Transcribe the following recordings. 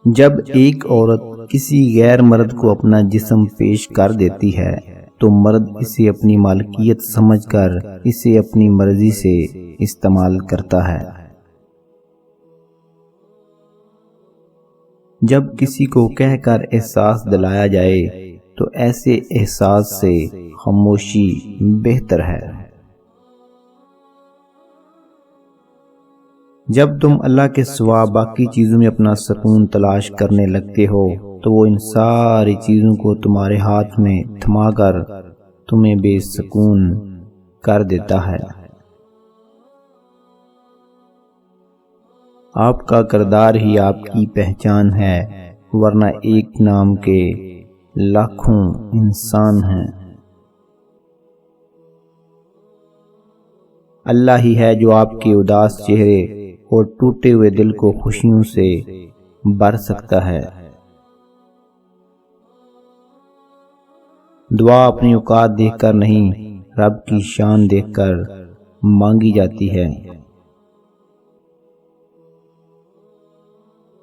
جب ایک عورت کسی غیر مرد کو اپنا جسم پیش کر دیتی ہے تو مرد اسے اپنی مالکیت سمجھ کر اسے اپنی مرضی سے استعمال کرتا ہے۔ جب کسی کو کہہ کر احساس دلایا جائے تو ایسے احساس سے خاموشی بہتر ہے۔ جب تم اللہ کے سوا باقی چیزوں میں اپنا سکون تلاش کرنے لگتے ہو تو وہ ان ساری چیزوں کو تمہارے ہاتھ میں تھما کر تمہیں بے سکون کر دیتا ہے۔ آپ کا کردار ہی آپ کی پہچان ہے، ورنہ ایک نام کے لاکھوں انسان ہیں۔ اللہ ہی ہے جو آپ کے اداس چہرے اور ٹوٹے ہوئے دل کو خوشیوں سے بھر سکتا ہے۔ دعا اپنی اوقات دیکھ کر نہیں، رب کی شان دیکھ کر مانگی جاتی ہے۔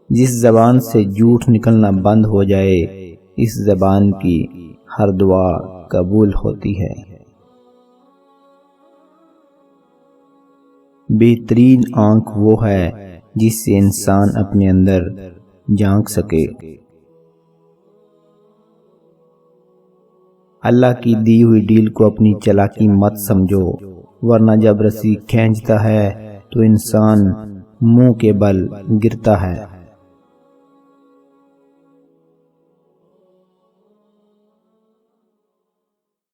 جس زبان سے جھوٹ نکلنا بند ہو جائے اس زبان کی ہر دعا قبول ہوتی ہے۔ بہترین آنکھ وہ ہے جس سے انسان اپنے اندر جھانک سکے۔ اللہ کی دی ہوئی ڈیل کو اپنی چالاکی مت سمجھو، ورنہ جب رسی کھینچتا ہے تو انسان منہ کے بل گرتا ہے۔